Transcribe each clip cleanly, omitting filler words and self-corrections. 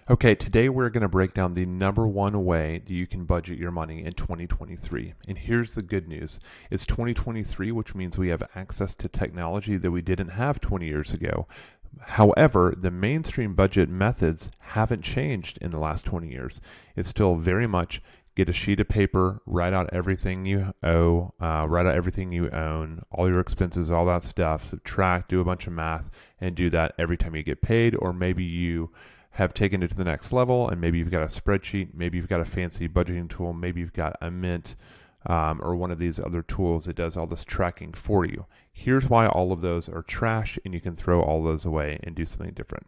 Okay, today we're going to break down the number one way that you can budget your money in 2023. And here's the good news. It's 2023, which means we have access to technology that we didn't have 20 years ago. However, the mainstream budget methods haven't changed in the last 20 years. It's still very much get a sheet of paper, write out everything you owe, write out everything you own, all your expenses, all that stuff, subtract, do a bunch of math, and do that every time you get paid. Or maybe you have taken it to the next level, and maybe you've got a spreadsheet, maybe you've got a fancy budgeting tool, maybe you've got a Mint or one of these other tools that does all this tracking for you. Here's why all of those are trash, and you can throw all those away and do something different.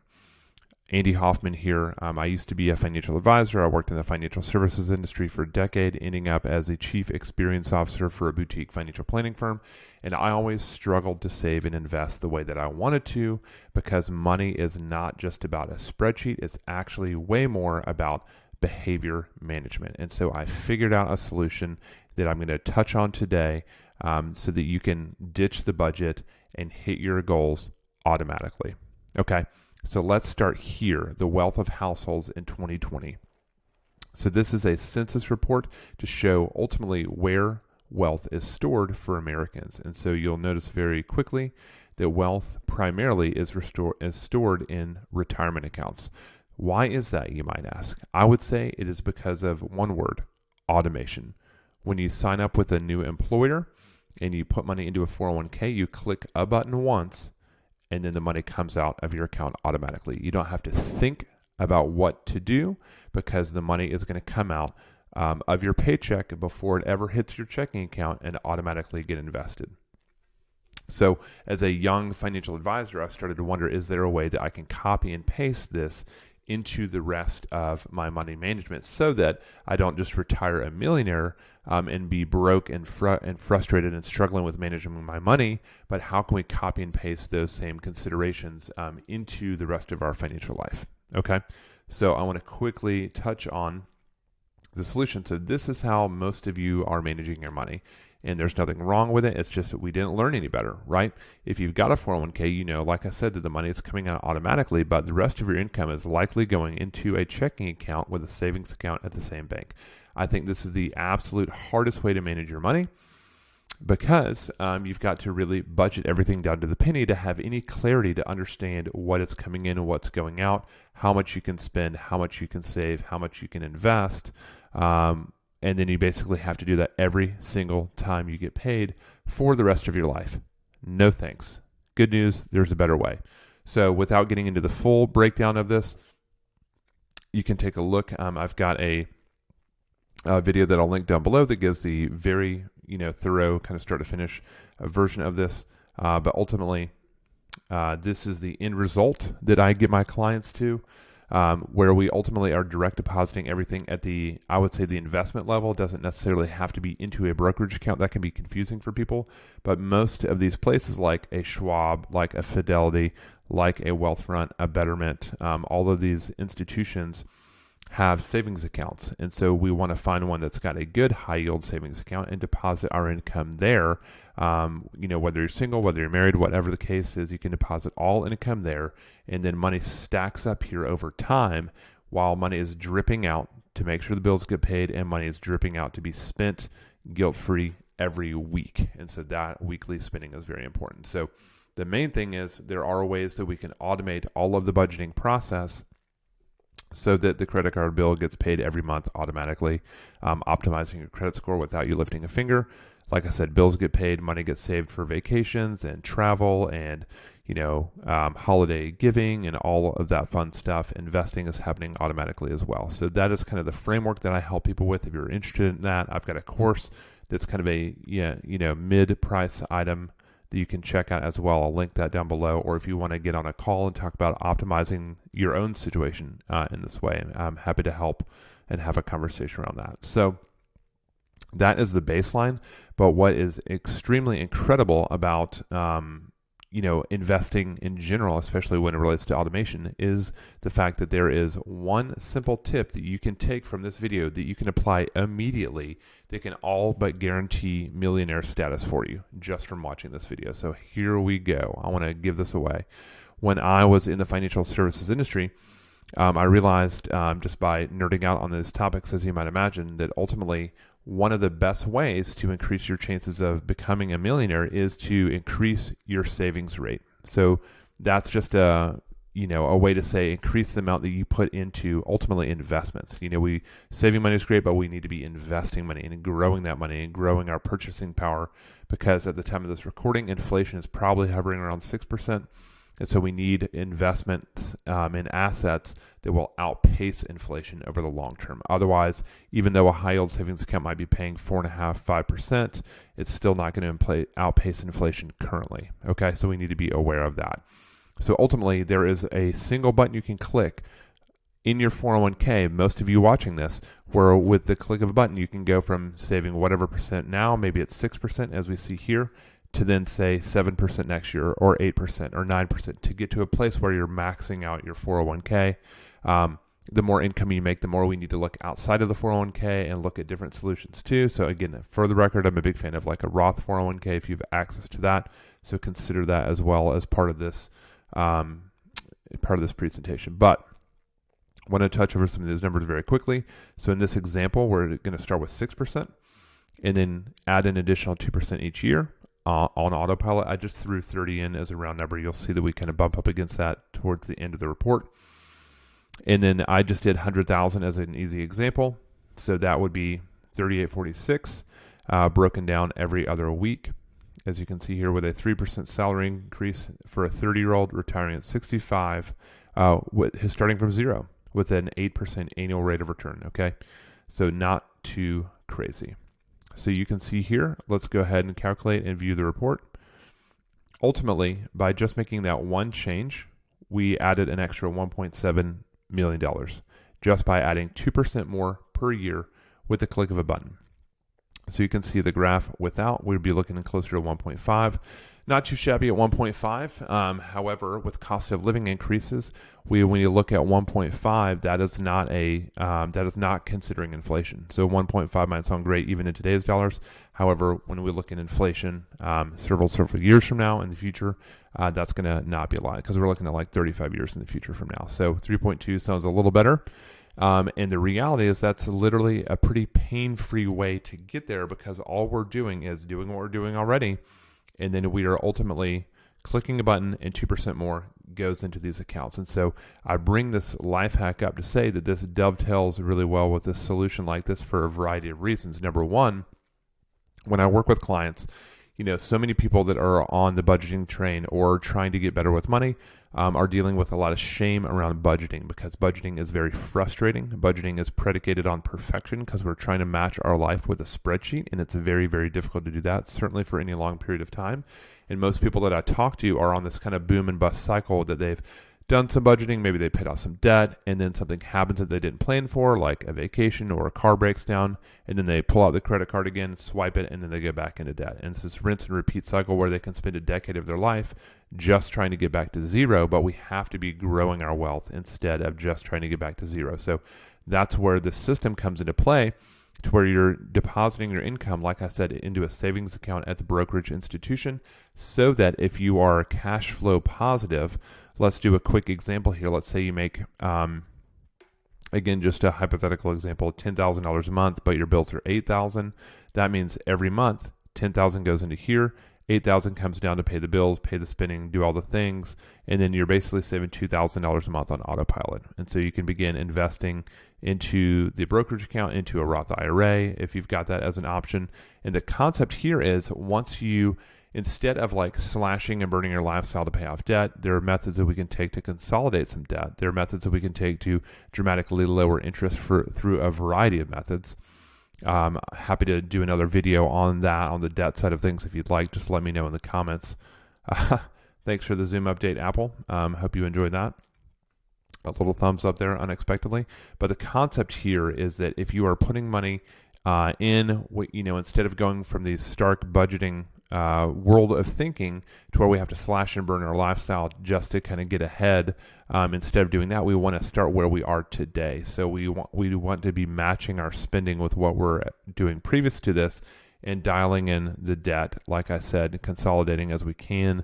Andy Hoffman here. I used to be a financial advisor. I worked in the financial services industry for a decade, ending up as a chief experience officer for a boutique financial planning firm. And I always struggled to save and invest the way that I wanted to, because money is not just about a spreadsheet. It's actually way more about behavior management. And so I figured out a solution that I'm going to touch on today so that you can ditch the budget and hit your goals automatically. Okay. So let's start here, the wealth of households in 2020. So this is a census report to show ultimately where wealth is stored for Americans. And so you'll notice very quickly that wealth primarily is stored in retirement accounts. Why is that, you might ask? I would say it is because of one word, automation. When you sign up with a new employer and you put money into a 401k, you click a button once, and then the money comes out of your account automatically. You don't have to think about what to do, because the money is going to come out of your paycheck before it ever hits your checking account and automatically get invested. So as a young financial advisor, I started to wonder, is there a way that I can copy and paste this into the rest of my money management so that I don't just retire a millionaire and be broke and frustrated and struggling with managing my money, but how can we copy and paste those same considerations into the rest of our financial life? Okay, so I want to quickly touch on the solution. So this is how most of you are managing your money. And there's nothing wrong with it. It's just that we didn't learn any better, right? If you've got a 401k, you know, like I said, that the money is coming out automatically, but the rest of your income is likely going into a checking account with a savings account at the same bank. I think this is the absolute hardest way to manage your money, because you've got to really budget everything down to the penny to have any clarity to understand what is coming in and what's going out, how much you can spend, how much you can save, how much you can invest. And then you basically have to do that every single time you get paid for the rest of your life. No thanks. Good news, there's a better way. So without getting into the full breakdown of this, you can take a look. I've got a video that I'll link down below that gives the very thorough kind of start to finish version of this. But ultimately, this is the end result that I get my clients to. Where we ultimately are direct depositing everything at I would say the investment level. It doesn't necessarily have to be into a brokerage account. That can be confusing for people, but most of these places, like a Schwab, like a Fidelity, like a Wealthfront, a Betterment, all of these institutions have savings accounts. And so we want to find one that's got a good high yield savings account and deposit our income there. Whether you're single, whether you're married, whatever the case is, you can deposit all income there, and then money stacks up here over time while money is dripping out to make sure the bills get paid, and money is dripping out to be spent guilt-free every week. And so that weekly spending is very important. So the main thing is there are ways that we can automate all of the budgeting process so that the credit card bill gets paid every month automatically, optimizing your credit score without you lifting a finger. Like I said, bills get paid, money gets saved for vacations and travel and, holiday giving and all of that fun stuff. Investing is happening automatically as well. So that is kind of the framework that I help people with. If you're interested in that, I've got a course that's kind of a, mid-price item that you can check out as well. I'll link that down below. Or if you want to get on a call and talk about optimizing your own situation in this way, I'm happy to help and have a conversation around that. So that is the baseline. But what is extremely incredible about investing in general, especially when it relates to automation, is the fact that there is one simple tip that you can take from this video that you can apply immediately that can all but guarantee millionaire status for you just from watching this video. So here we go. I want to give this away. When I was in the financial services industry, I realized just by nerding out on those topics, as you might imagine, that ultimately one of the best ways to increase your chances of becoming a millionaire is to increase your savings rate. So that's just a way to say increase the amount that you put into ultimately investments. Saving money is great, but we need to be investing money and growing that money and growing our purchasing power, because at the time of this recording, inflation is probably hovering around 6%. And so we need investments in assets that will outpace inflation over the long term. Otherwise, even though a high yield savings account might be paying 4.5%, 5%, it's still not going to outpace inflation currently. Okay, so we need to be aware of that. So ultimately, there is a single button you can click in your 401k, most of you watching this, where with the click of a button, you can go from saving whatever percent now, maybe it's 6% as we see here, to then say 7% next year or 8% or 9% to get to a place where you're maxing out your 401k. The more income you make, the more we need to look outside of the 401k and look at different solutions too. So again, for the record, I'm a big fan of like a Roth 401k if you have access to that. So consider that as well as part of this presentation. But I want to touch over some of these numbers very quickly. So in this example, we're going to start with 6% and then add an additional 2% each year. On autopilot, I just threw 30 in as a round number. You'll see that we kind of bump up against that towards the end of the report. And then I just did 100,000 as an easy example. So that would be 3846 broken down every other week. As you can see here, with a 3% salary increase for a 30-year-old retiring at 65, starting from zero with an 8% annual rate of return. Okay, so not too crazy. So you can see here, let's go ahead and calculate and view the report. Ultimately, by just making that one change, we added an extra $1.7 million just by adding 2% more per year with the click of a button. So you can see the graph without, we'd be looking closer to 1.5. Not too shabby at 1.5. However, with cost of living increases, when you look at 1.5, that is not considering inflation. So 1.5 might sound great even in today's dollars. However, when we look at inflation, several years from now in the future, that's going to not be a lot because we're looking at like 35 years in the future from now. So 3.2 sounds a little better. And the reality is that's literally a pretty pain-free way to get there, because all we're doing is doing what we're doing already. And then we are ultimately clicking a button and 2% more goes into these accounts. And so I bring this life hack up to say that this dovetails really well with this solution like this for a variety of reasons. Number one, when I work with clients, so many people that are on the budgeting train or trying to get better with money are dealing with a lot of shame around budgeting, because budgeting is very frustrating. Budgeting is predicated on perfection because we're trying to match our life with a spreadsheet, and it's very, very difficult to do that, certainly for any long period of time. And most people that I talk to are on this kind of boom and bust cycle that they've done some budgeting, maybe they paid off some debt, and then something happens that they didn't plan for, like a vacation or a car breaks down, and then they pull out the credit card again, swipe it, and then they go back into debt. And it's this rinse and repeat cycle where they can spend a decade of their life just trying to get back to zero, but we have to be growing our wealth instead of just trying to get back to zero. So that's where the system comes into play, to where you're depositing your income, like I said, into a savings account at the brokerage institution, so that if you are cash flow positive, let's do a quick example here. Let's say you make, again, just a hypothetical example, $10,000 a month, but your bills are $8,000. That means every month, $10,000 goes into here, $8,000 comes down to pay the bills, pay the spending, do all the things, and then you're basically saving $2,000 a month on autopilot. And so you can begin investing into the brokerage account, into a Roth IRA, if you've got that as an option. And the concept here is, once you, instead of like slashing and burning your lifestyle to pay off debt, there are methods that we can take to consolidate some debt. There are methods that we can take to dramatically lower interest through a variety of methods. Happy to do another video on that, on the debt side of things. If you'd like, just let me know in the comments. Thanks for the Zoom update, Apple. Hope you enjoyed that. A little thumbs up there unexpectedly. But the concept here is that if you are putting money in, instead of going from the stark budgeting world of thinking to where we have to slash and burn our lifestyle just to kind of get ahead, instead of doing that, we want to start where we are today. So we want to be matching our spending with what we're doing previous to this, and dialing in the debt, like I said, consolidating as we can,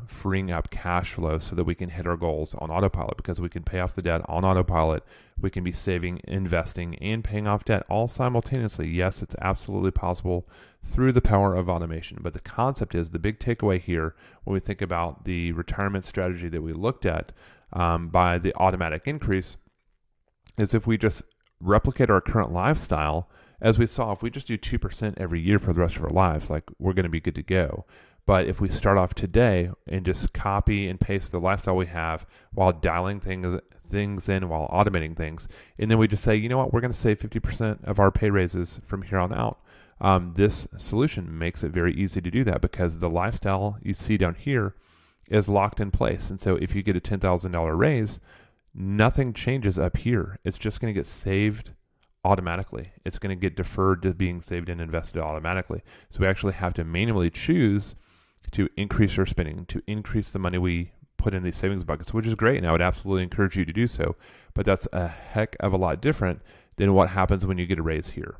freeing up cash flow so that we can hit our goals on autopilot, because we can pay off the debt on autopilot. We can be saving, investing, and paying off debt all simultaneously. Yes, it's absolutely possible through the power of automation. But the concept is, the big takeaway here when we think about the retirement strategy that we looked at by the automatic increase is, if we just replicate our current lifestyle, as we saw, if we just do 2% every year for the rest of our lives, like, we're going to be good to go. But if we start off today and just copy and paste the lifestyle we have while dialing things in, while automating things, and then we just say, you know what, we're going to save 50% of our pay raises from here on out. This solution makes it very easy to do that, because the lifestyle you see down here is locked in place. And so if you get a $10,000 raise, nothing changes up here. It's just going to get saved automatically. It's going to get deferred to being saved and invested automatically. So we actually have to manually choose to increase our spending, to increase the money we put in these savings buckets, which is great. And I would absolutely encourage you to do so. But that's a heck of a lot different than what happens when you get a raise here,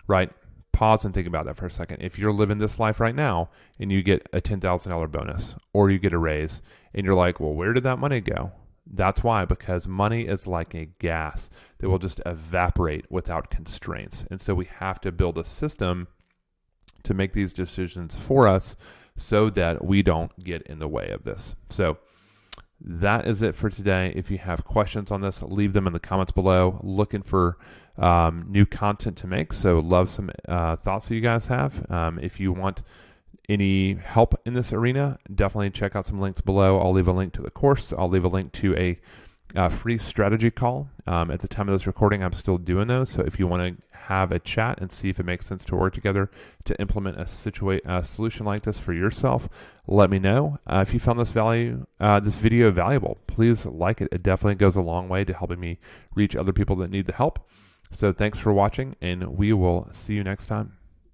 right? Pause and think about that for a second. If you're living this life right now and you get a $10,000 bonus, or you get a raise, and you're like, well, where did that money go? That's why, because money is like a gas that will just evaporate without constraints. And so we have to build a system to make these decisions for us so that we don't get in the way of this. So that is it for today. If you have questions on this, leave them in the comments below. Looking for new content to make, so love some thoughts that you guys have. If you want any help in this arena, definitely check out some links below. I'll leave a link to the course. I'll leave a link to a free strategy call. At the time of this recording, I'm still doing those. So if you want to have a chat and see if it makes sense to work together to implement a solution like this for yourself, let me know. If you found this video valuable, please like it. It definitely goes a long way to helping me reach other people that need the help. So thanks for watching, and we will see you next time.